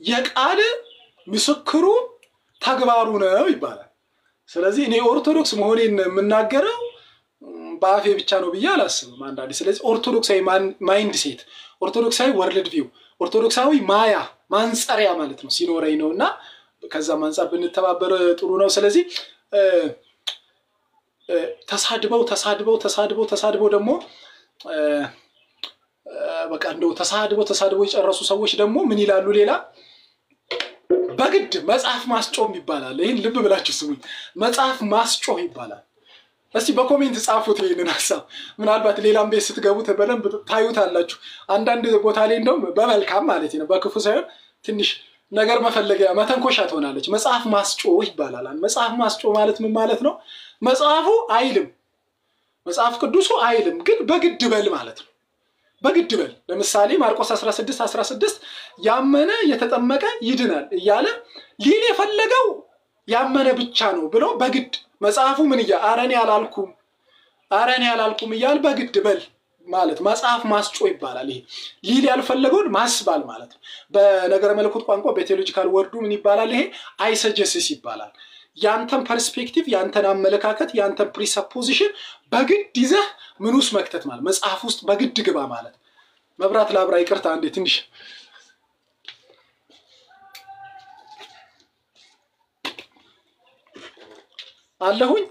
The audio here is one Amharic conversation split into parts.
የቃል ምስክሩ ተግባሩ ነው ይባላል ስለዚህ እኔ ኦርቶዶክስ መሆኔን የምናገረው በአፌ ብቻ ነው ብዬ አላስብም አንዳንዴ ስለዚህ ኦርቶዶክሳዊ ማይንድ ሴት ኦርቶዶክሳዊ ወርልድ ቪው ኦርቶዶክሳዊ ማያ ማንጸሪያ ማለት ነው ሲኖረኝ ነውና ከዛ ማንጸር ብንተባበር ጥሩ ነው ስለዚህ ተሳድበው ደግሞ በቃ እንደው ተሳድበው የጨረሱ ሰዎች ደግሞ ምን ይላሉ ሌላ በግድ መጽሐፍ ማስጮህ ይባላል ይሄን ልብ ብላችሁ ስሙኝ መጽሐፍ ማስጮህ ይባላል እስቲ በኮሜንት ጻፉት ይሄንን ሐሳብ ምናልባት ሌላም ቤት ስትገቡት በደንብ ታዩታላችሁ አንዳንድ ቦታ ላይ እንደው በመልካም ማለት ነው በክፉ ሳይሆን ትንሽ ነገር መፈለጊያ መተንኮሻ ትሆናለች መጽሐፍ ማስጮህ ይባላል መጽሐፍ ማስጮህ ማለት ምን ማለት ነው መጽሐፉ አይልም መጽሐፍ ቅዱሱ አይልም ግን በግድ በል ማለት ነው በግድ በል ለምሳሌ ማርቆስ 16:16 ያመነ የተጠመቀ ይድናል እያለ ሊል የፈለገው ያመነ ብቻ ነው ብሎ በግድ መጽሐፉ ምን አረኔ ያላልኩም እያል በግድ በል ማለት መጽሐፍ ማስጮህ ይባላል ይሄ ሊል ያልፈለገውን ማስባል ማለት ነው በነገረ መለኮት ቋንቋ በቴዎሎጂካል ወርዱ ምን ይባላል ይሄ አይሰጀስስ ይባላል ያንተን ፐርስፔክቲቭ ያንተን አመለካከት ያንተን ፕሪሰፖዚሽን በግድ ይዘህ ምን ውስጥ መክተት ማለት መጽሐፍ ውስጥ በግድ ግባ ማለት መብራት ላብራ ይቅርታ አንዴ ትንሽ አለሁኝ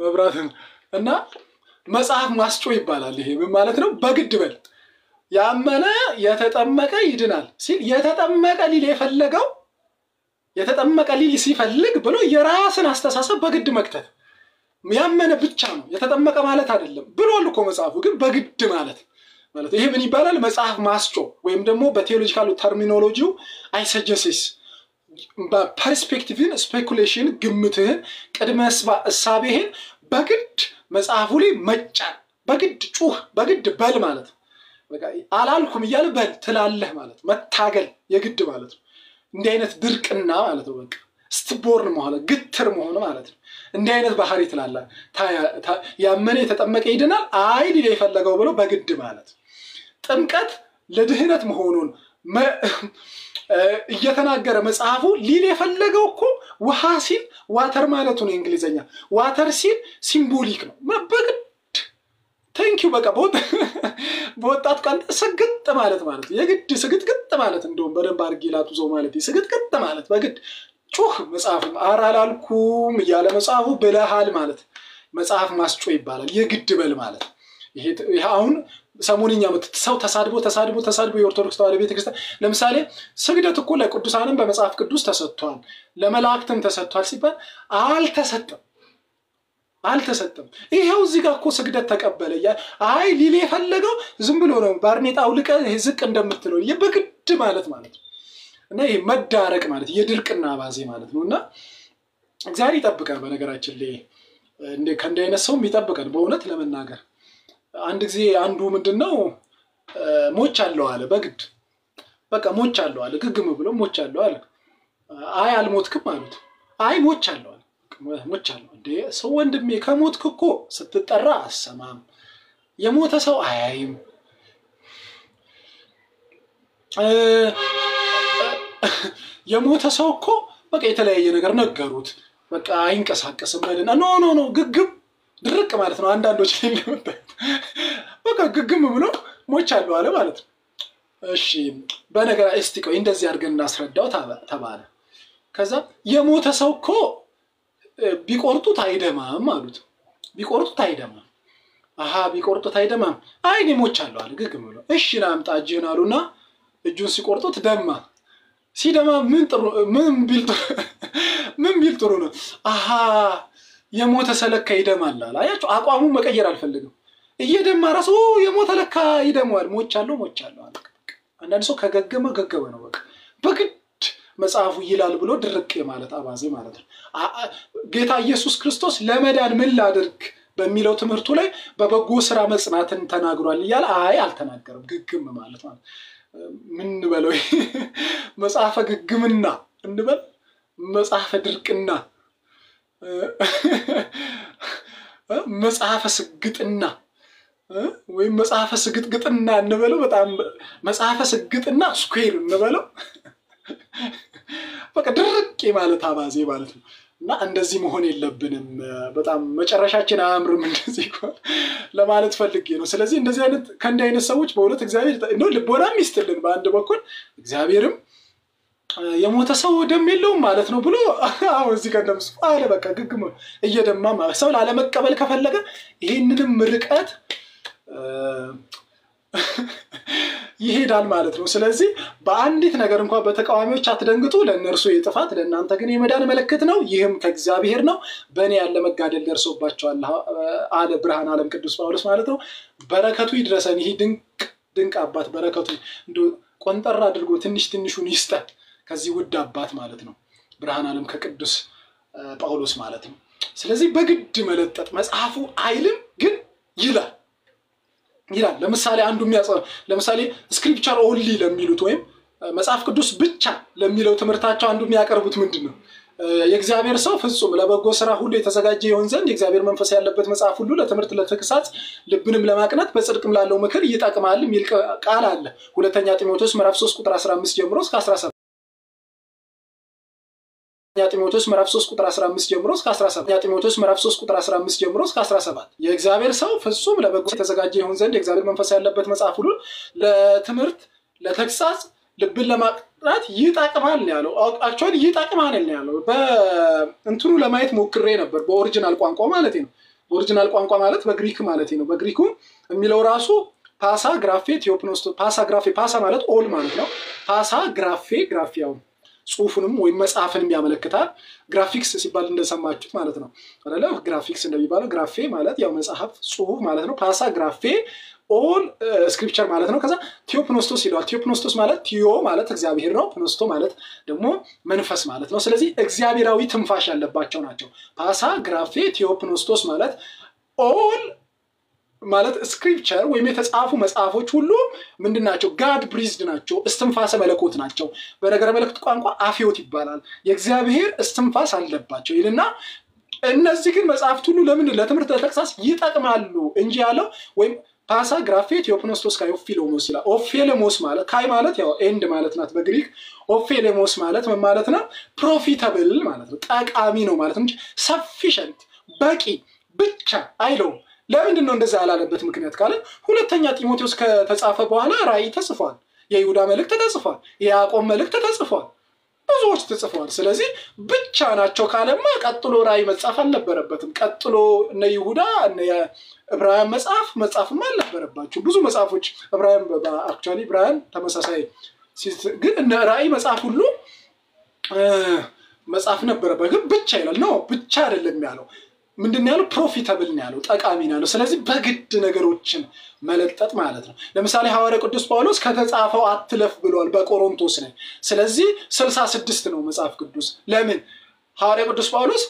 መብራትን እና መጽሐፍ ማስጮህ ይባላል ይሄ ምን ማለት ነው በግድ በል ያመነ የተጠመቀ ይድናል ሲል የተጠመቀ ሊል የፈለገው የተጠመቀ ሊል ሲፈልግ ብሎ የራስን አስተሳሰብ በግድ መክተት ያመነ ብቻ ነው የተጠመቀ ማለት አይደለም ብሎል እኮ መጽሐፉ ግን በግድ ማለት ይሄ ምን ይባላል መጽሐፍ ማስጮህ ወይም ደግሞ በቴዎሎጂካል ተርሚኖሎጂው አይሰጀስስ በፐርስፔክቲቭን ስፔኩሌሽን ግምትህን ቅድመ እሳቤህን በግድ መጽሐፉ ላይ መጫን በግድ ጩህ በግድ በል ማለት በቃ አላልኩም እያለ በል ትላለህ ማለት መታገል የግድ ማለት ነው እንዲህ አይነት ድርቅና ማለት ነው በቃ ስትቦርን ማለት ግትር መሆን ማለት ነው እንዲህ አይነት ባህሪ ትላለህ ያመነ የተጠመቀ ይድናል አይ ሊል የፈለገው ብሎ በግድ ማለት ጥምቀት ለድህነት መሆኑን እየተናገረ መጽሐፉ ሊል የፈለገው እኮ ውሃ ሲል ዋተር ማለት ነው እንግሊዘኛ ዋተር ሲል ሲምቦሊክ ነው በግድ ታንኪዩ በቃ በወጣት ቃል ስግጥ ማለት የግድ ስግጥግጥ ማለት እንደውም በደንብ አድርጌ ላጡዘው ማለት ስግጥግጥ ማለት በግድ ጩህ መጽሐፉ አራላልኩም እያለ መጽሐፉ ብለሃል ማለት መጽሐፍ ማስጮህ ይባላል የግድ በል ማለት ይሄ አሁን ሰሞንኛ ሰው ተሳድቦ የኦርቶዶክስ ተዋሕዶ ቤተክርስቲያን ለምሳሌ ስግደት እኮ ለቅዱሳንም በመጽሐፍ ቅዱስ ተሰጥቷል ለመላእክትም ተሰጥቷል ሲባል አልተሰጠም ይሄው እዚህ ጋር እኮ ስግደት ተቀበለ አይ ሊል የፈለገው ዝም ብሎ ነው ባርኔጣው ልቀ ዝቅ እንደምትለው የበግድ ማለት እና ይሄ መዳረቅ ማለት የድርቅና አባዜ ማለት ነውና እግዚአብሔር ይጠብቀን በነገራችን ላይ ከእንደ አይነት ሰው ይጠብቀን በእውነት ለመናገር አንድ ጊዜ አንዱ ምንድነው ሞች አለው አለ በግድ በቃ ሞች አለው አለ ግግም ብሎ ሞች አለው አለ አይ አልሞትክም አሉት አይ ሞች አለው እንዴ ሰው ወንድሜ ከሞትክ እኮ ስትጠራ አሰማም የሞተ ሰው አያይም የሞተ ሰው እኮ በቃ የተለያየ ነገር ነገሩት በቃ አይንቀሳቀስም ባለና ኖ ግግም ድርቅ ማለት ነው አንዳንዶች ለምንበት በቃ ግግም ብሎ ሞች አለው አለ ማለት ነው እሺ በነገር እስቲ ቆይ እንደዚህ አድርገን እናስረዳው ተባለ ከዛ የሞተ ሰው እኮ ቢቆርጡት አይደማም አሉት ቢቆርጡት አይደማም ቢቆርጡት አይደማም አይ ሞች አለው አለ ግግም ብሎ እሺ ናምጣ እጅህን አሉና እጁን ሲቆርጡት ደማ ሲደማ ምን ቢል ጥሩ ነው የሞተ ሰለካ ይደማል አያችሁ አቋሙ መቀየር አልፈልግም እየደማ ራሱ የሞተ ለካ ይደማል ሞች አለው አለ አንዳንድ ሰው ከገገመ ነው በቃ በግድ መጽሐፉ ይላል ብሎ ድርቅ ማለት አባዜ ማለት ነው ጌታ ኢየሱስ ክርስቶስ ለመዳን ምን ላድርግ በሚለው ትምህርቱ ላይ በበጎ ስራ መጽናትን ተናግሯል ይላል አይ አልተናገረም ግግም ማለት ምን በለው መጽሐፈ ግግምና እንበል መጽሐፈ ድርቅና መጽሐፈ ስግጥና ወይ መጽሐፈ ስግጥግጥና እንበለው በጣም መጽሐፈ ስግጥና ስኩዌር እንበለው በቃ ድርቅ ማለት አባዜ ማለት ነው። እና እንደዚህ መሆን የለብንም። በጣም መጨረሻችን አያምርም እንደዚህ ለማለት ፈልጌ ነው። ስለዚህ እንደዚህ አይነት ከእንዲህ አይነት ሰዎች በእውነት እግዚአብሔር ነው ልቦናም ይስጥልን በአንድ በኩል እግዚአብሔርም የሞተ ሰው ደም የለውም ማለት ነው ብሎ አሁን እዚህ ጋር እንደምስ አለ በቃ ግግም እየደማ ማለት ሰው ላለመቀበል ከፈለገ ይሄንንም ርቀት ይሄዳል ማለት ነው። ስለዚህ በአንዲት ነገር እንኳን በተቃዋሚዎች አትደንግጡ፣ ለእነርሱ የጥፋት ለእናንተ ግን የመዳን ምልክት ነው፣ ይህም ከእግዚአብሔር ነው፣ በእኔ ያለ መጋደል ደርሶባቸዋል አለ ብርሃን ዓለም ቅዱስ ጳውሎስ ማለት ነው። በረከቱ ይድረሰን። ይህ ድንቅ አባት በረከቱ እንደው ቆንጠር አድርጎ ትንሹን ይስጠን ከዚህ ውድ አባት ማለት ነው ብርሃን ዓለም ከቅዱስ ጳውሎስ ማለት ነው። ስለዚህ በግድ መለጠጥ መጽሐፉ አይልም ግን ይላል። ለምሳሌ አንዱ ለምሳሌ ስክሪፕቸር ኦንሊ ለሚሉት ወይም መጽሐፍ ቅዱስ ብቻ ለሚለው ትምህርታቸው አንዱ የሚያቀርቡት ምንድነው? የእግዚአብሔር ሰው ፍጹም ለበጎ ስራ ሁሉ የተዘጋጀ ይሆን ዘንድ የእግዚአብሔር መንፈስ ያለበት መጽሐፍ ሁሉ ለትምህርት ለተግሳጽ ልብንም ለማቅናት በጽድቅም ላለው ምክር ይጠቅማል የሚል ቃል አለ። ሁለተኛ ጢሞቴዎስ ምዕራፍ 3 ቁጥር 15 ጀምሮ እስከ 17 ጢሞቴዎስ ምዕራፍ 3 ቁጥር 15 ጀምሮ እስከ 17 ጢሞቴዎስ ምዕራፍ 3 ቁጥር 15 ጀምሮ እስከ 17 የእግዚአብሔር ሰው ፍጹም ለበጎ የተዘጋጀ ይሆን ዘንድ የእግዚአብሔር መንፈስ ያለበት መጽሐፍ ሁሉ ለትምህርት ለተግሳጽ ልብን ለማቅናት ይጠቅማል ያለው አክቹአሊ ይጠቅማል ያለው በእንትኑ ለማየት ሞክሬ ነበር በኦሪጂናል ቋንቋ ማለት ነው። ኦሪጂናል ቋንቋ ማለት በግሪክ ማለት ነው። በግሪኩ የሚለው ራሱ ፓሳ ግራፌ ቴዎፕኖስቶ ፓሳ ግራፌ ፓሳ ማለት ኦል ማለት ነው። ፓሳ ግራፌ ግራፊያው ጽሁፉንም ወይ መጽሐፍንም ያመለክታል። ግራፊክስ ሲባል እንደሰማችሁት ማለት ነው አይደለ? ግራፊክስ እንደሚባለው ግራፌ ማለት ያው መጽሐፍ ጽሁፍ ማለት ነው። ፓሳ ግራፌ ኦል ስክሪፕቸር ማለት ነው። ከዛ ቴዎፕኖስቶስ ይላል። ቴዎፕኖስቶስ ማለት ቲዮ ማለት እግዚአብሔር ነው። ፕኖስቶ ማለት ደግሞ መንፈስ ማለት ነው። ስለዚህ እግዚአብሔራዊ ትንፋሽ ያለባቸው ናቸው። ፓሳ ግራፌ ቴዎፕኖስቶስ ማለት ኦል ማለት ስክሪፕቸር ወይም የተጻፉ መጽሐፎች ሁሉ ምንድናቸው? ጋድ ብሪዝድ ናቸው፣ እስትንፋሰ መለኮት ናቸው። በነገረ መለኮት ቋንቋ አፍዮት ይባላል። የእግዚአብሔር እስትንፋስ አለባቸው ይልና እነዚህ ግን መጽሐፍት ሁሉ ለምን ለትምህርት ለተግሳጽ ይጠቅማሉ እንጂ ያለው ወይም ፓሳ ግራፌ ቴዎፕኖስቶስ ካይ ኦፊሎሞስ ይላል። ኦፊሎሞስ ማለት ካይ ማለት ያው ኤንድ ማለት ናት በግሪክ። ኦፊሎሞስ ማለት ምን ማለት ነው? ፕሮፊታብል ማለት ነው፣ ጠቃሚ ነው ማለት እንጂ ሰፊሸንት በቂ ብቻ አይለውም። ለምንድን ነው እንደዛ ያላለበት ምክንያት ካለ ሁለተኛ ጢሞቴዎስ ከተጻፈ በኋላ ራእይ ተጽፏል፣ የይሁዳ መልእክት ተጽፏል፣ የያዕቆብ መልእክት ተጽፏል፣ ብዙዎች ተጽፏል። ስለዚህ ብቻ ናቸው ካለማ ቀጥሎ ራእይ መጻፍ አልነበረበትም። ቀጥሎ እነ ይሁዳ እነ ዕብራውያን መጽሐፍም አልነበረባቸው። ብዙ መጽሐፎች ዕብራውያን አክቹአሊ ዕብራውያን ተመሳሳይ ግን እነ ራእይ መጽሐፍ ሁሉ መጽሐፍ ነበረበት። ግን ብቻ ይላል ነው ብቻ አይደለም ያለው ምንድነው ያለው? ፕሮፊታብል ነው ያለው፣ ጠቃሚ ነው ያለው። ስለዚህ በግድ ነገሮችን መለጠጥ ማለት ነው። ለምሳሌ ሐዋርያ ቅዱስ ጳውሎስ ከተጻፈው አትለፍ ብሏል በቆሮንቶስ ላይ። ስለዚህ 66 ነው መጽሐፍ ቅዱስ። ለምን ሐዋርያ ቅዱስ ጳውሎስ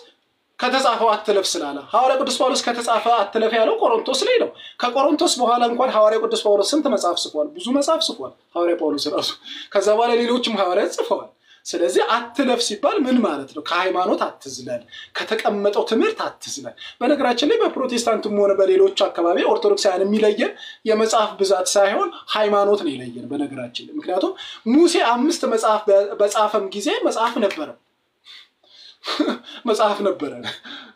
ከተጻፈው አትለፍ ስላለ? ሐዋርያ ቅዱስ ጳውሎስ ከተጻፈ አትለፍ ያለው ቆሮንቶስ ላይ ነው። ከቆሮንቶስ በኋላ እንኳን ሐዋርያ ቅዱስ ጳውሎስ ስንት መጽሐፍ ጽፏል? ብዙ መጽሐፍ ጽፏል ሐዋርያ ጳውሎስ ራሱ። ከዛ በኋላ ሌሎችም ሐዋርያት ጽፈዋል። ስለዚህ አትለፍ ሲባል ምን ማለት ነው? ከሃይማኖት አትዝለል፣ ከተቀመጠው ትምህርት አትዝለል። በነገራችን ላይ በፕሮቴስታንትም ሆነ በሌሎች አካባቢ ኦርቶዶክሳውያን የሚለየን የመጽሐፍ ብዛት ሳይሆን ሃይማኖት ነው የለየን በነገራችን ላይ። ምክንያቱም ሙሴ 5 መጽሐፍ በጻፈም ጊዜ መጽሐፍ ነበረ።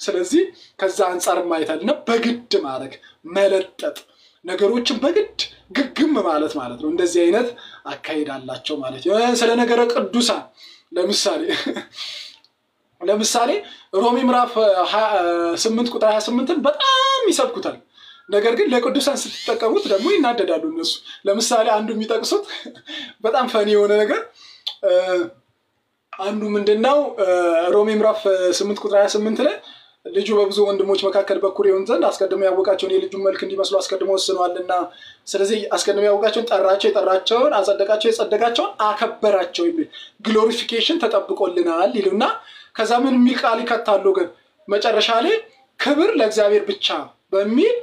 ስለዚህ ከዛ አንፃር ማየታልና በግድ ማድረግ መለጠጥ ነገሮችን በግድ ግግም ማለት ነው። እንደዚህ አይነት አካሄድ አላቸው ማለት ነው። ስለ ነገረ ቅዱሳን ለምሳሌ ሮሜ ምዕራፍ 8 ቁጥር 28ን በጣም ይሰብኩታል። ነገር ግን ለቅዱሳን ስትጠቀሙት ደግሞ ይናደዳሉ እነሱ። ለምሳሌ አንዱ የሚጠቅሱት በጣም ፈኒ የሆነ ነገር አንዱ ምንድነው? ሮሜ ምዕራፍ 8 ቁጥር 28 ላይ ልጁ በብዙ ወንድሞች መካከል በኩር ይሆን ዘንድ አስቀድሞ ያወቃቸውን የልጁን መልክ እንዲመስሉ አስቀድሞ ወስኗልና፣ ስለዚህ አስቀድሞ ያወቃቸውን ጠራቸው፣ የጠራቸውን አጸደቃቸው፣ የጸደቃቸውን አከበራቸው የሚል ግሎሪፊኬሽን ተጠብቆልናል ይሉና ከዛ ምን የሚል ቃል ይከታሉ? ግን መጨረሻ ላይ ክብር ለእግዚአብሔር ብቻ በሚል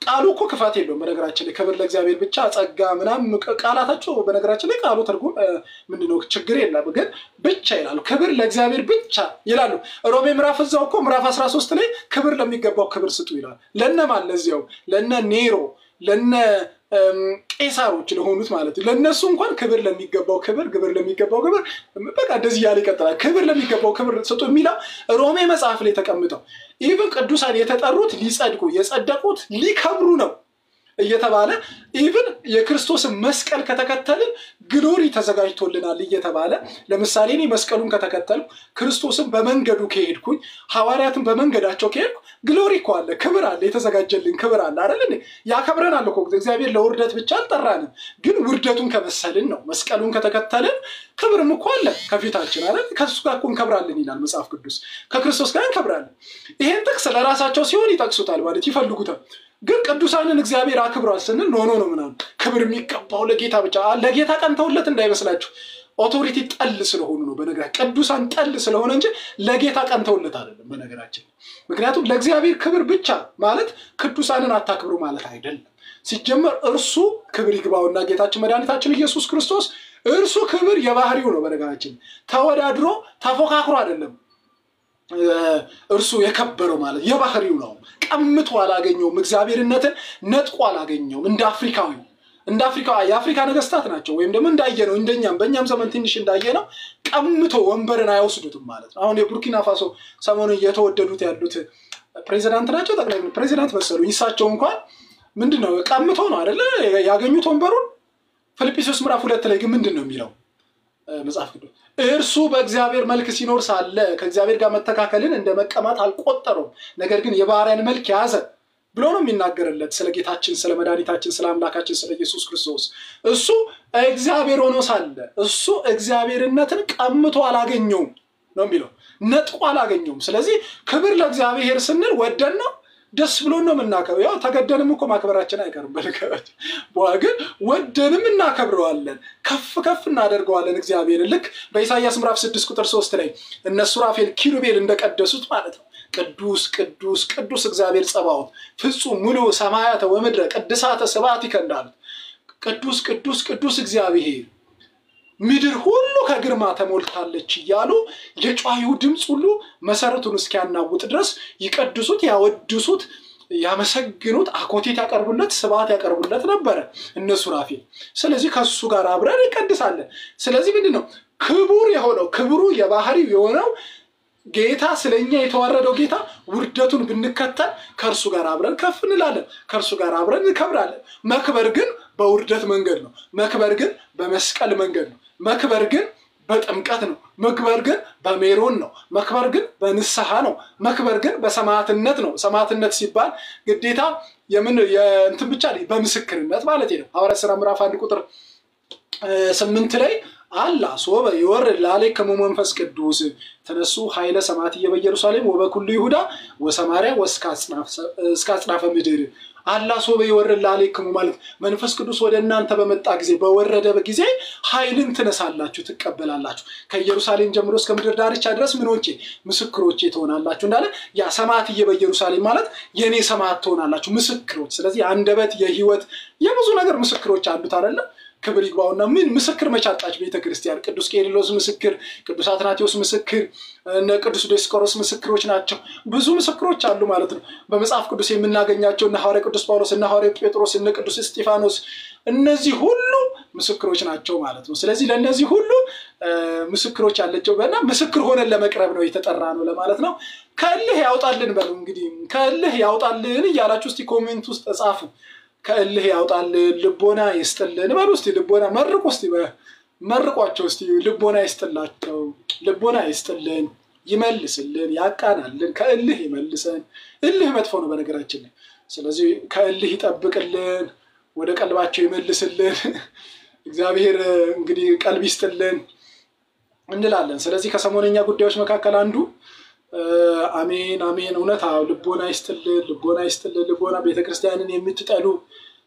ቃሉ እኮ ክፋት የለውም በነገራችን ላይ። ክብር ለእግዚአብሔር ብቻ ጸጋ ምናምን ቃላታቸው በነገራችን ላይ ቃሉ ትርጉም ምንድነው ችግር የለም፣ ግን ብቻ ይላሉ። ክብር ለእግዚአብሔር ብቻ ይላሉ። ሮሜ ምዕራፍ እዛው እኮ ምዕራፍ 13 ላይ ክብር ለሚገባው ክብር ስጡ ይላል። ለነማን? ለዚያው ለነ ኔሮ ለነ ቄሳሮች ለሆኑት ማለት ለነሱ እንኳን ክብር ለሚገባው ክብር ግብር ለሚገባው ግብር በቃ እንደዚህ ያለ ይቀጥላል ክብር ለሚገባው ክብር ሰጡ የሚለው ሮሜ መጽሐፍ ላይ ተቀምጠው ኢቭን ቅዱሳን የተጠሩት ሊጸድቁ የጸደቁት ሊከብሩ ነው እየተባለ ኢቭን የክርስቶስን መስቀል ከተከተልን ግሎሪ ተዘጋጅቶልናል እየተባለ ለምሳሌ እኔ መስቀሉን ከተከተልኩ ክርስቶስን በመንገዱ ከሄድኩኝ ሐዋርያትን በመንገዳቸው ከሄድኩ ግሎሪ እኮ አለ ክብር አለ የተዘጋጀልን ክብር አለ አይደል ያከብረናል እኮ እግዚአብሔር ለውርደት ብቻ አልጠራንም ግን ውርደቱን ከመሰልን ነው መስቀሉን ከተከተልን ክብርም እኮ አለ ከፊታችን አይደል ከሱ ጋር እንከብራለን ይላል መጽሐፍ ቅዱስ ከክርስቶስ ጋር እንከብራለን ይሄን ጥቅስ ለራሳቸው ሲሆን ይጠቅሱታል ማለት ይፈልጉታል ግን ቅዱሳንን እግዚአብሔር አክብሯል ስንል ኖ ምናምን ክብር የሚቀባው ለጌታ ብቻ ለጌታ ቀንተውለት እንዳይመስላችሁ ኦቶሪቲ ጠል ስለሆኑ ነው በነገራችን ቅዱሳን ጠል ስለሆነ እንጂ ለጌታ ቀንተውለት አይደለም በነገራችን ምክንያቱም ለእግዚአብሔር ክብር ብቻ ማለት ቅዱሳንን አታክብሩ ማለት አይደለም ሲጀመር እርሱ ክብር ይግባውና ጌታችን መድኃኒታችን ኢየሱስ ክርስቶስ እርሱ ክብር የባህሪው ነው በነገራችን ተወዳድሮ ተፎካክሮ አይደለም እርሱ የከበረው ማለት የባህሪው ነው ቀምቶ አላገኘውም እግዚአብሔርነትን ነጥቆ አላገኘውም እንደ አፍሪካ የአፍሪካ ነገስታት ናቸው ወይም ደግሞ እንዳየነው እንደኛም በእኛም ዘመን ትንሽ እንዳየነው ቀምቶ ወንበርን አይወስዱትም ማለት ነው አሁን የቡርኪና ፋሶ ሰሞኑን እየተወደዱት ያሉት ፕሬዝዳንት ናቸው ጠቅላይ ፕሬዝዳንት መሰሉ ይሳቸው እንኳን ምንድነው ቀምቶ ነው አይደለ ያገኙት ወንበሩን ፊልጵስዩስ ምዕራፍ 2 ላይ ግን ምንድነው የሚለው መጽሐፍ ቅዱስ እርሱ በእግዚአብሔር መልክ ሲኖር ሳለ ከእግዚአብሔር ጋር መተካከልን እንደመቀማት አልቆጠረም ነገር ግን የባሪያን መልክ ያዘ ብሎ ነው የሚናገርለት ስለ ጌታችን ስለ መድኃኒታችን ስለ አምላካችን ስለ ኢየሱስ ክርስቶስ እሱ እግዚአብሔር ሆኖ ሳለ እሱ እግዚአብሔርነትን ቀምቶ አላገኘውም ነው የሚለው ነጥቆ አላገኘውም ስለዚህ ክብር ለእግዚአብሔር ስንል ወደና ደስ ብሎ ነው የምናከብረው ያው ተገደንም እኮ ማክበራችን አይቀርም በልከት ግን ወደንም እናከብረዋለን ከፍ እናደርገዋለን እግዚአብሔር ልክ በኢሳይያስ ምዕራፍ 6 ቁጥር 3 ላይ እነሱ ራፌል ኪሩቤል እንደቀደሱት ማለት ነው ቅዱስ ቅዱስ ቅዱስ እግዚአብሔር ጸባዖት ፍጹም ሙሉ ሰማያተ ወምድረ ቅድሳተ ስብሐቲከ እንዳሉት ቅዱስ ቅዱስ ቅዱስ እግዚአብሔር ምድር ሁሉ ከግርማ ተሞልታለች ይያሉ የጫዩ ድምጽ ሁሉ መሰረቱን እስኪያናውጥ ድረስ ይቀድሱት ያወድሱት ያመሰግኑት አኮቴት ያቀርቡለት ስብሐት ያቀርቡለት ነበር እነሱ ራፌል ስለዚህ ከሱ ጋር አብረን ይቀድሳለን ስለዚህ ምንድነው ክቡር የሆነው ክብሩ የባህሪው የሆነው ጌታ ስለኛ የተዋረደው ጌታ ውርደቱን ብንከተል ከርሱ ጋር አብረን ከፍ እንላለን ከርሱ ጋር አብረን እንከብራለን መክበር ግን በውርደት መንገድ ነው መክበር ግን በመስቀል መንገድ ነው መክበር ግን በጥምቀት ነው መክበር ግን በሜሮን ነው መክበር ግን በንስሐ ነው መክበር ግን በሰማዕትነት ነው ሰማዕትነት ሲባል ግዴታ የእንትን ብቻ ነው በምስክርነት ማለት ነው ሐዋርያት ሥራ ምዕራፍ 1 ቁጥር 8 ላይ አላህ ሶበ ይወርድ ላለከሙ መንፈስ ቅዱስ ተነሱ ኃይለ ሰማዕትየ በኢየሩሳሌም ወበኩሉ ይሁዳ ወሰማርያ እስከ አጽናፈ ምድር አላህ ሶበ ይወርድ ላለከሙ ማለት መንፈስ ቅዱስ ወደ እናንተ በመጣ ጊዜ በወረደ ጊዜ ኃይልን ትነሳላችሁ ትቀበላላችሁ ከኢየሩሳሌም ጀምሮ እስከ ምድር ዳርቻ ድረስ ምኖቼ ምስክሮቼ ትሆናላችሁ እንዳለ ያ ሰማዕትየ በኢየሩሳሌም ማለት የኔ ሰማዕት ትሆናላችሁ ምስክሮች ስለዚህ አንደበት የህይወት የብዙ ነገር ምስክሮች አሉት አይደለ ክብር ይግባውና ምን ምስክር መቻጣች ቤተክርስቲያን ቅዱስ ቄርሎስ ምስክር ቅዱስ አትናቴዎስ ምስክር እና ቅዱስ ዲዮስቆሮስ ምስክሮች ናቸው ብዙ ምስክሮች አሉ ማለት ነው በመጽሐፍ ቅዱስ የምናገኛቸው እና ሐዋርያ ቅዱስ ጳውሎስ እና ሐዋርያ ጴጥሮስ እና ቅዱስ እስጢፋኖስ እነዚህ ሁሉ ምስክሮች ናቸው ማለት ነው ስለዚህ ለነዚህ ሁሉ ምስክሮች ያለቸው በእና ምስክር ሆነን ለመቅረብ ነው የተጠራ ነው ለማለት ነው ከእልህ ያውጣልን በሉ እንግዲህ ከእልህ ያውጣልን ይያላችሁ እስቲ ኮሜንት ውስጥ ጻፉ ከእልህ ያውጣልን ልቦና ይስጥልን በሉ እስቲ ልቦና መርቁ እስቲ መርቋቸው እስቲ ልቦና ይስጥላቸው ልቦና ይስጥልን ይመልስልን ያቃናልን ከእልህ ይመልሰን እልህ መጥፎ ነው በነገራችን ላይ ስለዚህ ከእልህ ይጠብቅልን ወደ ቀልባቸው ይመልስልን እግዚአብሔር እንግዲህ ቀልብ ይስጥልን እንላለን ስለዚህ ከሰሞነኛ ጉዳዮች መካከል አንዱ አሜን አሜን እውነት ልቦና ይስጥልን ልቦና ቤተክርስቲያንን የምትጠሉ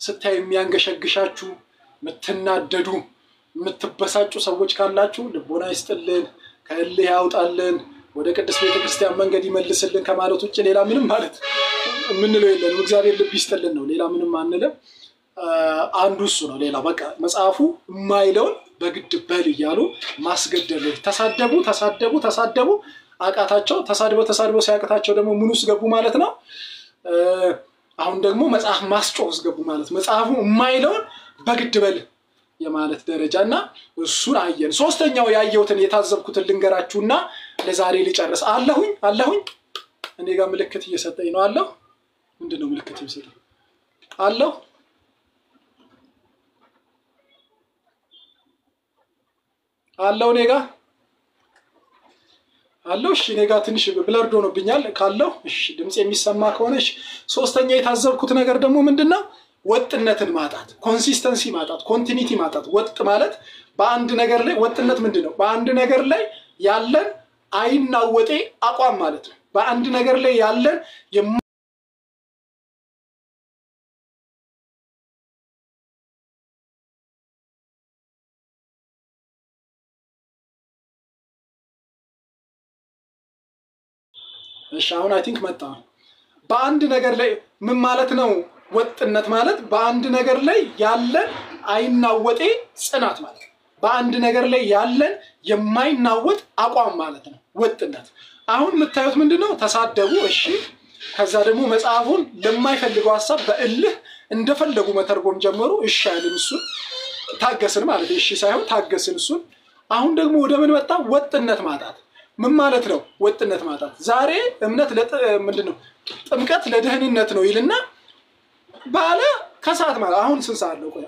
ስታይ የሚያንገሸግሻችሁ ምትናደዱ ምትበሳጩ ሰዎች ካላችሁ ልቦና ይስጥልን ከእልህ ያውጣልን ወደ ቅድስት ቤተክርስቲያን መንገድ ይመልስልን ከማለት ውጭ ሌላ ምንም ማለት ምንለው የለንም እግዚአብሔር ልብ ይስጥልን ነው ሌላ ምንም አንልም አንዱ እሱ ነው ሌላ በቃ መጽሐፉ የማይለውን በግድ በል ይያሉ ማስገደል ተሳደቡ አቃታቸው ተሳድበው ሲያቀታቸው ደግሞ ምኑስ ገቡ ማለት ነው አሁን ደግሞ መጽሐፍ ማስጮህ ዝገቡ ማለት መጽሐፉ የማይለውን በግድ በል የማለት ደረጃና እሱን አየን ሶስተኛው ያየሁትን የታዘብኩትን ልንገራችሁና ለዛሬ ልጨርስ አለሁኝ እኔ ጋር ምልክት እየሰጠኝ ነው አለሁ ምንድነው ምልክት እየሰጠኝ አለሁ እኔ ጋር አለሁ እሺ እኔ ጋር ትንሽ ብለርዶ ነውብኛል ካለው እሺ ድምጽ የሚሰማ ከሆነ እሺ ሶስተኛ የታዘብኩት ነገር ደግሞ ምንድነው ወጥነትን ማጣት ኮንሲስተንሲ ማጣት ኮንቲኒቲ ማጣት ወጥ ማለት በአንድ ነገር ላይ ወጥነት ምንድነው በአንድ ነገር ላይ ያለን አይናወጤ አቋም ማለት ነው በአንድ ነገር ላይ ያለን እሺ አሁን አይ ቲንክ መጣ በአንድ ነገር ላይ ምን ማለት ነው ወጥነት ማለት በአንድ ነገር ላይ ያለን አይናወጤ ጽናት ማለት በአንድ ነገር ላይ ያለን የማይናወጥ አቋም ማለት ነው ወጥነት አሁን የምታዩት ምንድነው ተሳደቡ እሺ ከዛ ደግሞ መጽሐፉን ለማይፈልገው ሐሳብ በእልህ እንደፈለጉ መተርጎም ጀመሩ እሺ አይደል እሱ ታገስን ማለት እሺ ሳይሆን ታገስን እሱ አሁን ደግሞ ወደ ምን መጣ ወጥነት ማጣት ምን ማለት ነው ወጥነት ማጣት ዛሬ እምነት ምንድነው ጥምቀት ለደህንነት ነው ይልና ባለ ከሰዓት ማለት አሁን ስንት ሰዓት ነው ቆይ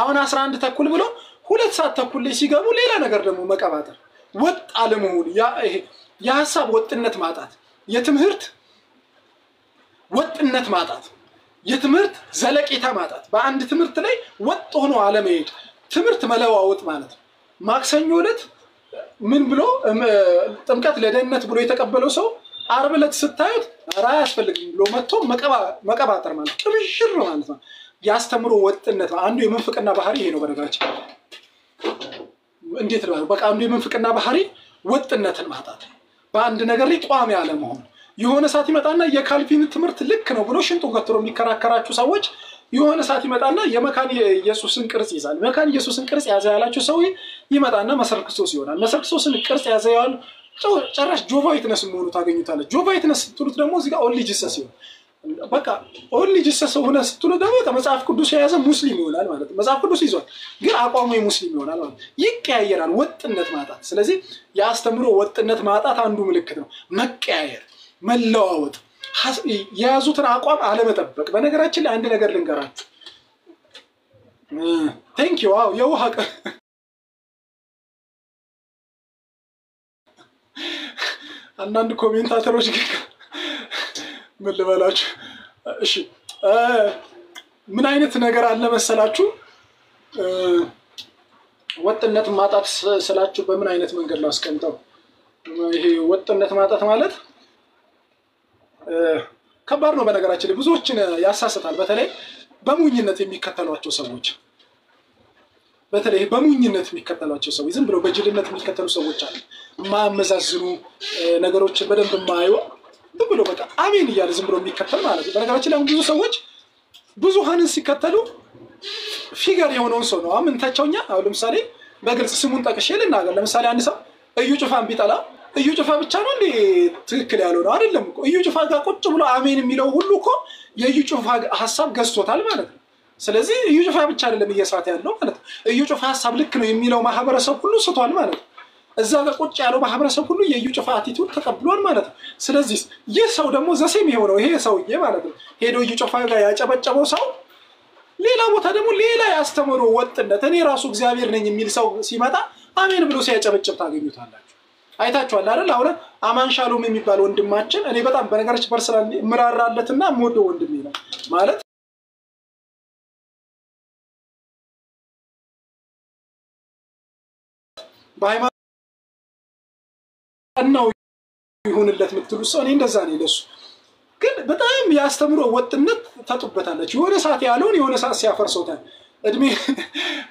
አሁን 11 ተኩል ብሎ 2 ሰዓት ተኩል ላይ ሲገቡ ሌላ ነገር ደግሞ መቀባጠር ወጥ አለመሆን ያ ይሄ የሐሳብ ወጥነት ማጣት የትምህርት ወጥነት ማጣት የትምህርት ዘለቄታ ማጣት በአንድ ትምህርት ላይ ወጥ ሆኖ አለመሄድ ትምህርት መለዋወጥ ማለት ማክሰኞ ዕለት ምን ብሎ ጥምቀት ለደህንነት ብሎ የተቀበለው ሰው ዓርብ ዕለት ስታዩት ራይ ያስፈልግም ብሎ መጥቶ መቀባጠር ማለት ጥብሽር ማለት ነው ያስተምሮ ወጥነት አንዱ የመንፍቅና ባህሪ ይሄ ነው በነገራችን እንዴት ነው በቃ አንዱ የመንፍቅና ባህሪ ወጥነትን ማጣት በአንድ ነገር ላይ ቋሚ ያለ መሆን የሆነ ሰዓት ይመጣና የካልቪን ትምህርት ልክ ነው ብሎ ሽንጡ ገትሮ የሚከራከራችሁ ሰዎች የሆነ ሰዓት ይመጣና የመካን ኢየሱስን ቅርጽ ይዛል መካን ኢየሱስን ቅርጽ ያዘ ያላችሁ ሰው ይመጣና መሰረት ክርስቶስ ይሆናል መሰረት ክርስቶስን ቅርጽ ያዘ ያሉ ጨራሽ ጆቫ ዊትነስ መሆኑ ታገኙታላችሁ ጆቫ ዊትነስ ስትሉት ደግሞ እዚህ ጋር ኦንሊ ጂሰስ ይሆናል በቃ ኦንሊ ጂሰስ ሆነ ስትሉት ደግሞ ከመጽሐፍ ቅዱስ የያዘ ሙስሊም ይሆናል ማለት ነው መጽሐፍ ቅዱስ ይዟል ግን አቋሙ ሙስሊም ይሆናል ማለት ይቀያየራል ወጥነት ማጣት ስለዚህ ያስተምሮ ወጥነት ማጣት አንዱ ምልክት ነው መቀያየር መለዋወጥ የያዙትን አቋም አለመጠበቅ በነገራችን ላይ አንድ ነገር ልንገራችሁ ቴንክ ዩ ዋው የውሃ አንዳንድ ኮሜንታተሮች ምን ልበላችሁ እሺ ምን አይነት ነገር አለ መሰላችሁ ወጥነት ማጣት ስላችሁ በምን አይነት መንገድ ላስቀምጠው ይሄ ወጥነት ማጣት ማለት ከባድ ነው በነገራችን ላይ ብዙዎችን ያሳስታል በተለይ በሙኝነት የሚከተሏቸው ሰዎች በተለይ በሙኝነት የሚከተሏቸው ሰዎች ዝም ብለው በጅልነት የሚከተሉ ሰዎች አሉ ማመዛዝኑ ነገሮችን በደንብ ማዩ ዝም ብለው በቃ አሜን ይያል ዝም ብለው የሚከተል ማለት ነው በነገራችን ላይ ብዙ ሰዎች ብዙሃንን ሲከተሉ ፊገር የሆነውን ሰው ነው አሁን ታቻውኛ አሁን ለምሳሌ በግልጽ ስሙን ጠቅሼ ልናገር ለምሳሌ አንድ ሰው እዩ ጩፋን ቢጠላ እዩ ጩፋ ብቻ ነው እንዴ ትክክል ያለው ነው አይደለም እኮ እዩ ጩፋ ጋር ቁጭ ብሎ አሜን የሚለው ሁሉ እኮ የዩ ጩፋ ሐሳብ ገዝቶታል ማለት ነው ስለዚህ እዩ ጩፋ ብቻ አይደለም እየሳተ ያለው ማለት ነው እዩ ጩፋ ሐሳብ ልክ ነው የሚለው ማህበረሰብ ሁሉ ስቷል ማለት ነው እዛ ጋር ቁጭ ያለው ማህበረሰብ ሁሉ የዩ ጩፋ አቲቲዩድ ተቀብሏል ማለት ነው ስለዚህ ይህ ሰው ደግሞ ዘሴም ይሆነው ይሄ ሰውዬ ማለት ነው ሄዶ እዩ ጩፋ ጋር ያጨበጨበው ሰው ሌላ ቦታ ደግሞ ሌላ ያስተምሮ ወጥነት እኔ ራሱ እግዚአብሔር ነኝ የሚል ሰው ሲመጣ አሜን ብሎ ሲያጨበጭብ ታገኙታላችሁ አይታችኋል አይደል አሁን አማን ሻሎም የሚባል ወንድማችን እኔ በጣም በነገራችን ፐርሰናል ምራራለትና ሞዶ ወንድሜ ነው ማለት ባይማ እናው ይሁንለት ምትሉ ሰው እኔ እንደዛ ነኝ ለሱ ግን በጣም ያስተምሮ ወጥነት ተጥበታለች የሆነ ሰዓት ያለውን የሆነ ሰዓት ሲያፈርሰውታል እድሜ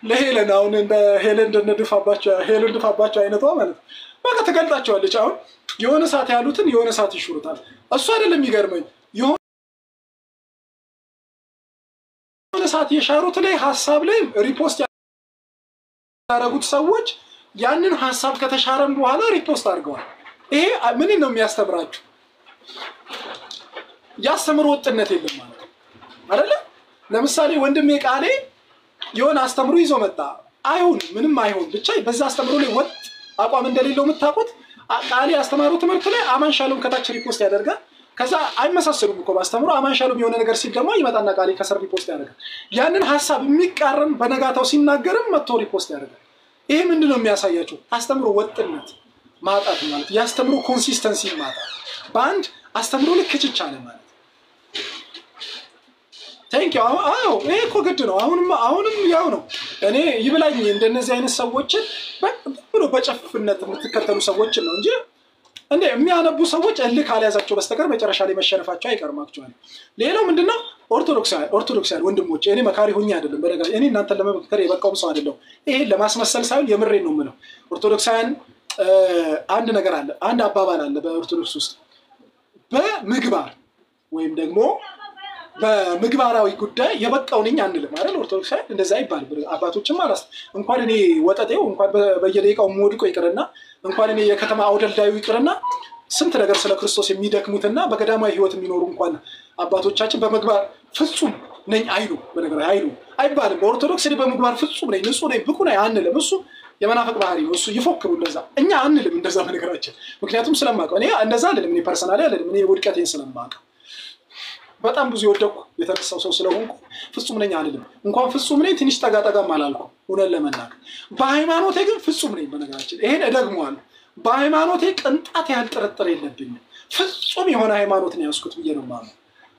ለሄለን አሁን እንደ ሄለን እንደድፋባቸው አይነቷ ማለት በቃ ተገልጣቸዋለች አሁን የሆነ ሰዓት ያሉትን የሆነ ሰዓት ይሽሩታል እሱ አይደለም የሚገርመኝ የሆነ ሰዓት የሻሩት ላይ ሐሳብ ላይ ሪፖስት ያደረጉት ሰዎች ያንን ሐሳብ ከተሻረም በኋላ ሪፖስት አድርገዋል ይሄ ምን ነው የሚያስተምራችሁ ያስተምሮ ወጥነት የለም ማለት አይደለ? ለምሳሌ ወንድሜ ቃሌ የሆነ አስተምሮ ይዞ መጣ፣ አይሁን ምንም አይሁን ብቻ በዛ አስተምሮ ላይ ወጥ አቋም እንደሌለው የምታውቁት ቃሌ አስተማሩ ትምህርት ላይ አማን ሻሎም ከታች ሪፖስት ያደርጋል። ከዛ አይመሳሰሉም እኮ ባስተምሩ አማን ሻሎም የሆነ ነገር ሲል ደግሞ ይመጣና ቃሌ ከስር ሪፖስት ያደርጋል። ያንን ሐሳብ የሚቃረን በነጋታው ሲናገርም መጥቶ ሪፖስት ያደርጋል። ይሄ ምንድነው የሚያሳያችሁ? አስተምሮ ወጥነት ማጣት ማለት ያስተምሮ ኮንሲስተንሲ ማጣት፣ በአንድ አስተምሮ ልክ ችቻለ ማለት ታንኪ አዎ ይሄ እኮ ግድ ነው። አሁንም ያው ነው። እኔ ይብላኝ እንደነዚህ አይነት ሰዎችን ብሎ በጨፍነት የምትከተሉ ሰዎች ነው እንጂ እንዴ የሚያነቡ ሰዎች እልክ አልያዛቸው በስተቀር መጨረሻ ላይ መሸነፋቸው አይቀርማቸዋል። ሌላው ምንድነው ኦርቶዶክሳውያን ወንድሞቼ እኔ መካሪ ሆኜ አይደለም በረጋ እኔ እናንተን ለመምከር የበቃውም ሰው አይደለም። ይሄ ለማስመሰል ሳይሆን የምሬን ነው የምለው። ኦርቶዶክሳውያን አንድ ነገር አለ፣ አንድ አባባል አለ በኦርቶዶክስ ውስጥ በምግባር ወይም ደግሞ በምግባራዊ ጉዳይ የበቃው ነኝ አንልም አይደል? ኦርቶዶክሳውያን እንደዛ ይባል አባቶችም አላስ እንኳን እኔ ወጠጤው እንኳን በየደቂቃው ሞድቆ ይቅርና እንኳን እኔ የከተማ አውደልዳዩ ይቅርና ስንት ነገር ስለ ክርስቶስ የሚደክሙትና በገዳማዊ ህይወት የሚኖሩ እንኳን አባቶቻችን በምግባር ፍጹም ነኝ አይሉ በነገር አይሉ አይባልም። በኦርቶዶክስ እኔ በምግባር ፍጹም ነኝ ንጹህ ነኝ ብቁ ነኝ አንልም። እሱ የመናፈቅ ባህሪ ነው። እሱ ይፎክሩ እንደዛ፣ እኛ አንልም እንደዛ በነገራችን። ምክንያቱም ስለማውቀው እኔ እንደዛ አይደለም። እኔ ፐርሰናሊ አይደለም። እኔ ውድቀቴን ስለማውቀው በጣም ብዙ የወደኩ የተነሳው ሰው ስለሆንኩ ፍጹም ነኝ አልልም። እንኳን ፍጹም ነኝ ትንሽ ጠጋጠጋም አላልኩም እውነት ለመናገር። በሃይማኖቴ ግን ፍጹም ነኝ በነገራችን። ይሄን እደግመዋለሁ። በሃይማኖቴ ቅንጣት ያህል ጥርጥር የለብኝም። ፍጹም የሆነ ሃይማኖት ነው ያስኩት ብዬ ነው ማለት።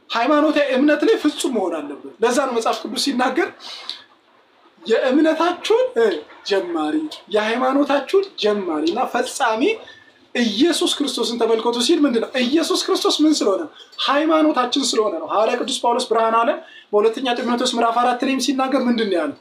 ሃይማኖቴ እምነት ላይ ፍጹም መሆን አለበት። ለዛ ነው መጽሐፍ ቅዱስ ሲናገር የእምነታችሁን ጀማሪ የሃይማኖታችሁን ጀማሪና ፈጻሚ ኢየሱስ ክርስቶስን ተመልከቱ ሲል ምንድነው? ኢየሱስ ክርስቶስ ምን ስለሆነ? ሃይማኖታችን ስለሆነ ነው። ሐዋርያ ቅዱስ ጳውሎስ ብርሃን ዓለም በሁለተኛ ጢሞቴዎስ ምዕራፍ 4 ላይም ሲናገር ምንድነው ያለው?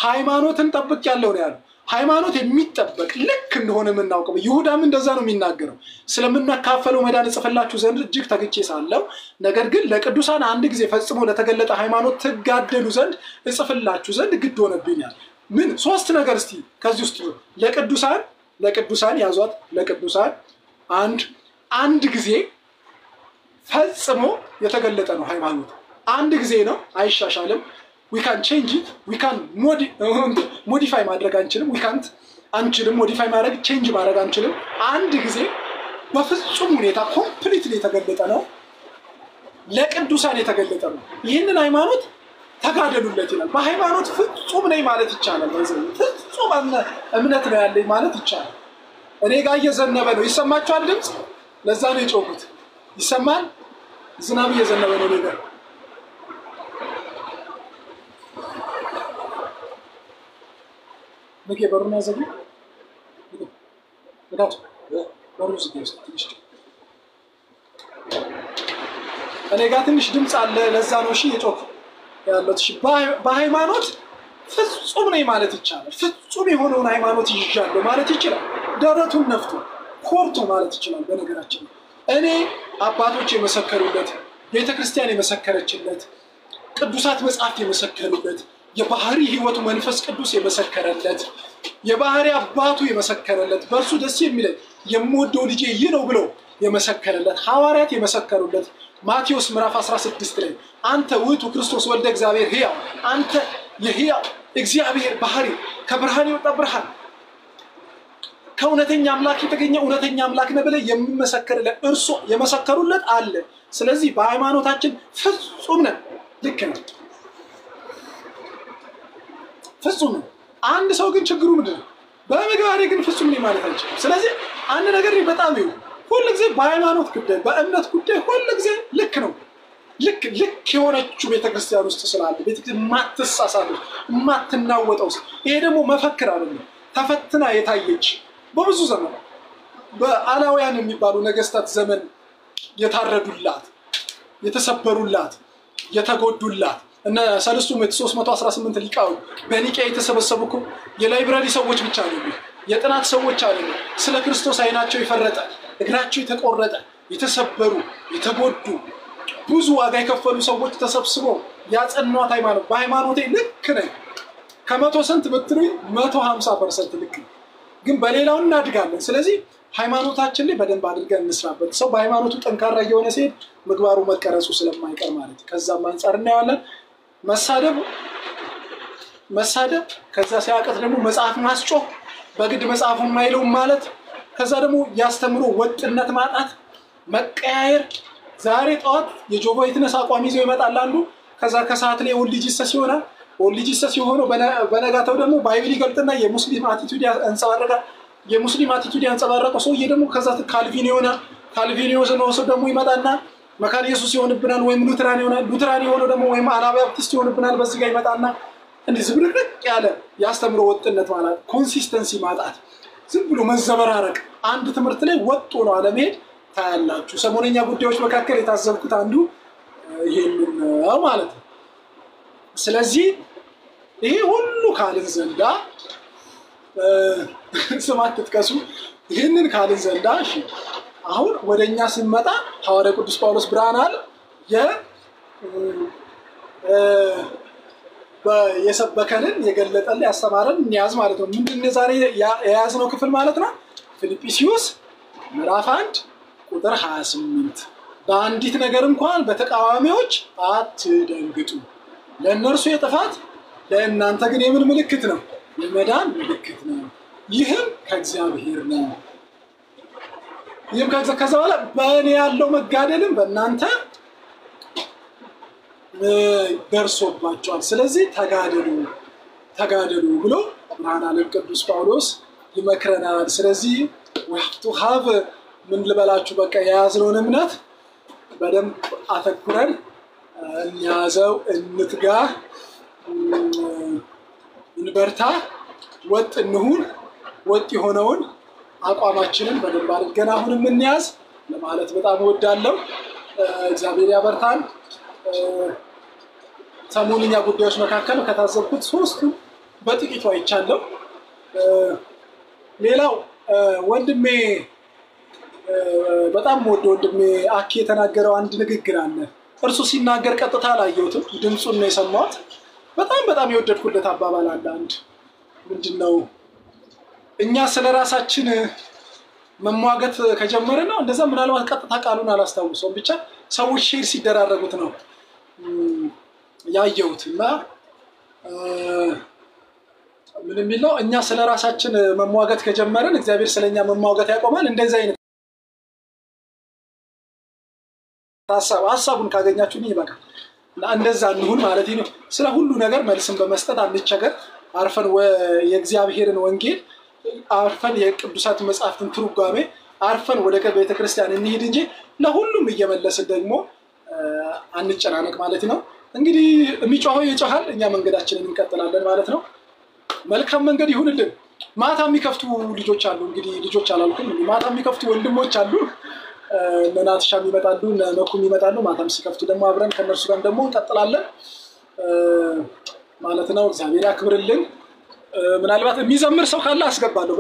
ሃይማኖትን ጠብቅ ያለው ነው ያለው። ሃይማኖት የሚጠበቅ ልክ እንደሆነ የምናውቀው ይሁዳም እንደዛ ነው የሚናገረው። ስለምናካፈለው መዳን ጽፈላችሁ ዘንድ እጅግ ተግቼ ሳለሁ ነገር ግን ለቅዱሳን አንድ ጊዜ ፈጽሞ ለተገለጠ ሃይማኖት ትጋደሉ ዘንድ እጽፍላችሁ ዘንድ ግድ ሆነብኛል። ምን ሶስት ነገር እስቲ ከዚህ ውስጥ ለቅዱሳን ያዟት። ለቅዱሳን አንድ ጊዜ ፈጽሞ የተገለጠ ነው ሃይማኖት። አንድ ጊዜ ነው፣ አይሻሻልም። we can change it, we can modify ማድረግ አንችልም። አንችልም modify ማድረግ change ማድረግ አንችልም። አንድ ጊዜ በፍጹም ሁኔታ completely የተገለጠ ነው፣ ለቅዱሳን የተገለጠ ነው። ይህንን ሃይማኖት ተጋደሉለት ይላል። በሃይማኖት ፍጹም ነኝ ማለት ይቻላል። ፍጹም እምነት ነው ያለኝ ማለት ይቻላል። እኔ ጋር እየዘነበ ነው፣ ይሰማችኋል ድምጽ? ለዛ ነው የጮኩት። ይሰማል? ዝናብ እየዘነበ ነው ነገር ለጌ በሩና ዘጉ ወዳት በሩ ዝግጅት ትንሽ እኔ ጋር ትንሽ ድምጽ አለ። ለዛ ነው እሺ የጮኩ ያለው። እሺ በሃይማኖት ፍጹም ነኝ ማለት ይቻላል። ፍጹም የሆነውን ሃይማኖት ይዣለሁ ማለት ይችላል። ደረቱን ነፍቶ ኮርቶ ማለት ይችላል። በነገራችን እኔ አባቶች የመሰከሩለት፣ ቤተክርስቲያን የመሰከረችለት፣ ቅዱሳት መጻሕፍት የመሰከሩለት፣ የባህሪ ህይወቱ መንፈስ ቅዱስ የመሰከረለት፣ የባህሪ አባቱ የመሰከረለት፣ በእርሱ ደስ የሚለኝ የምወደው ልጄ ይህ ነው ብሎ የመሰከረለት፣ ሐዋርያት የመሰከሩለት ማቴዎስ ምዕራፍ 16 ላይ አንተ ውእቱ ክርስቶስ ወልደ እግዚአብሔር ሕያው፣ አንተ የሕያው እግዚአብሔር ባህሪ ከብርሃን የወጣ ብርሃን ከእውነተኛ አምላክ የተገኘ እውነተኛ አምላክ ነው ብለው የሚመሰክርለት እርሱ የመሰከሩለት አለ። ስለዚህ በሃይማኖታችን ፍጹም ነን። ልክ ነው፣ ፍጹም ነው። አንድ ሰው ግን ችግሩ ምንድነው? በምግባሬ ግን ፍጹም ነኝ ማለት አይችልም። ስለዚህ አንድ ነገር በጣም ይሁን ሁሉ ጊዜ በሃይማኖት ጉዳይ በእምነት ጉዳይ ሁሉ ጊዜ ልክ ነው። ልክ የሆነችው ቤተክርስቲያን ውስጥ ስላለ ቤተክርስቲያን ማትሳሳተው ማትናወጠው ይሄ ደግሞ መፈክር አይደለም። ተፈትና የታየች በብዙ ዘመን በአላውያን የሚባሉ ነገስታት ዘመን የታረዱላት፣ የተሰበሩላት፣ የተጎዱላት እነ ሰለስቱ ምዕት 318 ሊቃው በኒቄያ የተሰበሰቡ እኮ የላይብራሪ ሰዎች ብቻ አይደሉም፣ የጥናት ሰዎች አይደሉም። ስለ ክርስቶስ አይናቸው የፈረጠ እግራቸው የተቆረጠ የተሰበሩ የተጎዱ ብዙ ዋጋ የከፈሉ ሰዎች ተሰብስበው ያጸኗት ሃይማኖት። በሃይማኖቴ ልክ ነኝ ከ100% ብትሉኝ 150% ልክ ነኝ። ግን በሌላው እናድጋለን ስለዚህ ሃይማኖታችን ላይ በደንብ አድርገን እንስራበት ሰው በሃይማኖቱ ጠንካራ የሆነ ሲል ምግባሩ መቀረጹ ስለማይቀር ማለት ከዛም አንፃር እናያለን መሳደብ ከዛ ሲያቀት ደግሞ መጽሐፍ ማስጮህ በግድ መጽሐፉን ማይለው ማለት ከዛ ደግሞ ያስተምሩ ወጥነት ማጣት መቀያየር ዛሬ ጧት የጆቫ ዊትነስ አቋም ይዘው ይመጣል አንዱ ከዛ ከሰዓት ላይ ኦልጂሰስ ይሆናል ኦልጂሰስ ይሆነው በነጋታው ደግሞ ባይብል ይገልጥና የሙስሊም አቲቲዩድ ያንጸባረቃል የሙስሊም አቲቲዩድ ያንጸባረቀው ሰው ደግሞ ከዛ ካልቪኒዮስ ነው ሰው ደግሞ ይመጣና መካነ ኢየሱስ ይሆንብናል ወይም ሉትራን ይሆነው ደግሞ ወይም አናባፕቲስት ይሆንብናል በዚህ ጋር ይመጣና እንዴ ዝብርቅርቅ ያለ ያስተምሮ ወጥነት ማለት ኮንሲስተንሲ ማጣት ዝም ብሎ መዘበራረቅ አንድ ትምህርት ላይ ወጥ ሆኖ አለመሄድ ታያላችሁ ሰሞነኛ ጉዳዮች መካከል የታዘብኩት አንዱ ይሄንን ነው ማለት ነው ስለዚህ ይሄ ሁሉ ካልን ዘንዳ ስማት ተጥቀሱ ይሄንን ካልን ዘንዳ እሺ አሁን ወደኛ ስንመጣ ሐዋርያው ቅዱስ ጳውሎስ ብርሃናል የሰበከንን የገለጠልን ያስተማረን እንያዝ ማለት ነው ምንድነው ዛሬ የያዝነው ክፍል ማለት ነው ፊልጵስዩስ ምዕራፍ 1 ቁጥር 28 በአንዲት ነገር እንኳን በተቃዋሚዎች አትደንግጡ ለእነርሱ የጥፋት ለእናንተ ግን የምን ምልክት ነው የመዳን ምልክት ነው ይህም ከእግዚአብሔር ነው ይህም ከዛ በኋላ በእኔ ያለው መጋደልም በእናንተ ደርሶባቸዋል ስለዚህ ተጋደሉ ብሎ ብርሃናል ቅዱስ ጳውሎስ ይመክረናል ስለዚህ we have to have ምን ልበላችሁ በቃ የያዝነውን እምነት በደንብ አተኩረን እንያዘው እንትጋ እንበርታ ወጥ እንሁን ወጥ የሆነውን አቋማችንን በደንብ አድርገን አሁንም እንያዝ ለማለት በጣም ወዳለው እግዚአብሔር ያበርታን ሰሞኑኛ ጉዳዮች መካከል ከታዘብኩት ሶስቱ በጥቂቱ አይቻለሁ ሌላው ወንድሜ በጣም ወንድሜ አኪ የተናገረው አንድ ንግግር አለ እርሱ ሲናገር ቀጥታ ላየሁት ድምጹን ነው የሰማሁት በጣም የወደድኩለት አባባል አለ አንድ ምንድነው እኛ ስለራሳችን መሟገት ከጀመረ ነው እንደዛ ምናልባት ቀጥታ ቃሉን አላስታውሰውም ብቻ ሰዎች ሼር ሲደራረጉት ነው ያየሁትና ምን የሚለው እኛ ስለራሳችን መሟገት ከጀመረን እግዚአብሔር ስለኛ መሟገት ያቆማል እንደዛ አይነት ሐሳቡን ካገኛችሁኝ ይበቃል እንደዛ እንሁን ማለት ነው ስለ ሁሉ ነገር መልስን በመስጠት አንቸገር አርፈን የእግዚአብሔርን ወንጌል አርፈን የቅዱሳት መጻሕፍትን ትርጓሜ አርፈን ወደ ቤተ ክርስቲያን እንሂድ እንጂ ለሁሉም እየመለስን ደግሞ አንጨናነቅ ማለት ነው እንግዲህ የሚጮኸው ይጮሃል እኛ መንገዳችንን እንቀጥላለን ማለት ነው መልካም መንገድ ይሁንልን ማታ የሚከፍቱ ልጆች አሉ እንግዲህ ልጆች አላልኩም ማታ የሚከፍቱ ወንድሞች አሉ እናትሻም ይመጣሉ ነኩም ይመጣሉ ማታም ሲከፍቱ ደግሞ አብረን ከነርሱ ጋር ደግሞ እንቀጥላለን ማለት ነው እግዚአብሔር ያክብርልን ምናልባት የሚዘምር ሰው ካለ አስገባለሁ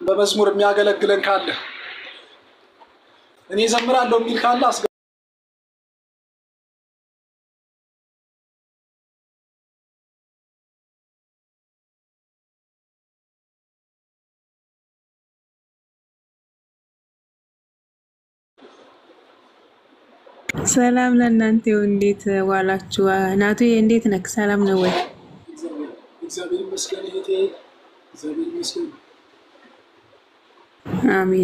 በመዝሙር የሚያገለግለን ካለ እኔ ዘምራለሁ የሚል ካለ ሰላም ለእናንተ እንዴት ዋላችሁ ናቱ እንዴት ነክ ሰላም ነው ወይ እግዚአብሔር ይመስገን እህቴ እግዚአብሔር ይመስገን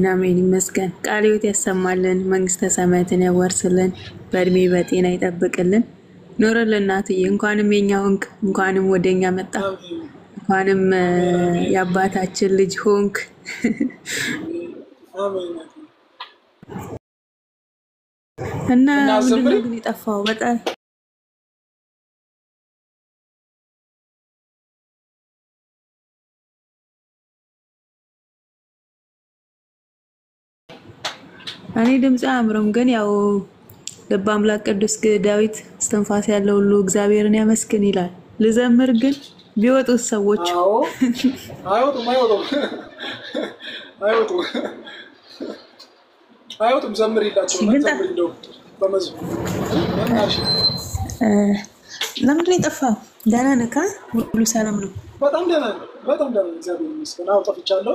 አሜን ይመስገን ቃልዮት ያሰማልን መንግስተ ሰማያትን ያወርስልን በእድሜ በጤና ይጠብቅልን ኖረልን እናትዬ እንኳንም የኛውንክ እንኳንም ወደኛ መጣ እንኳንም ያባታችን ልጅ ሆንክ አሜን እና ምንድነው ግን ይጣፋው በጣም እኔ ድምጽ አምሮም ግን ያው ልበ አምላክ ቅዱስ ዳዊት እስትንፋስ ያለው ሁሉ እግዚአብሔርን ያመስግን ይላል ልዘምር ግን ቢወጡት ሰዎች አይወጡም ዘምር ይላቸው ዘምር እንደው በመዝሙር ለምንድን ነው የጠፋው ደህና ነህ ሁሉ ሰላም ነው በጣም ደህና ነኝ። በጣም ደህና ነኝ። እግዚአብሔር ይመስገን። አዎ ጠፍቻለሁ።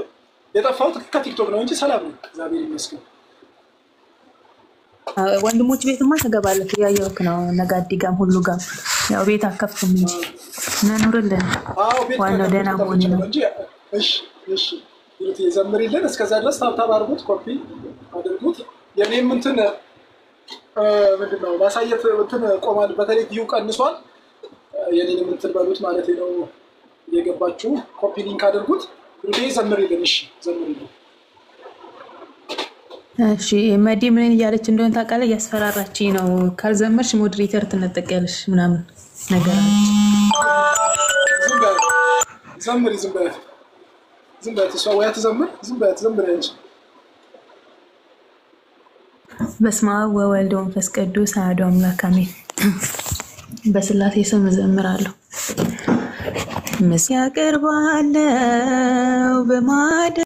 የጠፋሁት ከቲክቶክ ነው እንጂ ሰላም ነኝ። እግዚአብሔር ይመስገን። ወንድሞች ቤትማ ትገባለህ። ያየሁት ነው ነጋዴ ጋም ሁሉ ጋም ያው ቤት አከፍትም እንጂ እናኑርልን። ዋናው ደህና መሆን ነው እንጂ። እሺ እሺ ይሉት ይዘምርልን። እስከዛ ድረስ ታብታብ አድርጉት፣ ኮፒ አድርጉት። የኔም እንትን ምንድነው ማሳየት እንትን ቆማል። በተለይ ቪው ቀንሷል። የኔንም እንትን በሉት ማለት ነው። የገባችሁ ኮፒ ሊንክ አድርጉት። ይሉት ይዘምርልን። እሺ ዘምርልን። እሺ መዲ ምን እያለች እንደሆነ ታውቃለህ? እያስፈራራችኝ ነው። ካልዘመርሽ ሞዴሬተር ትነጠቂያለሽ ምናምን ነገር አለች። ዘምሪ ዝም በያት እሷ ወይ አትዘምር። ዝም በያት ዘምሪ እንጂ። በስመ አብ ወወልድ ወመንፈስ ቅዱስ አሐዱ አምላክ አሜን። በስላሴ ስም እዘምራለሁ። ምስጋና አቀርባለሁ በማደሪያ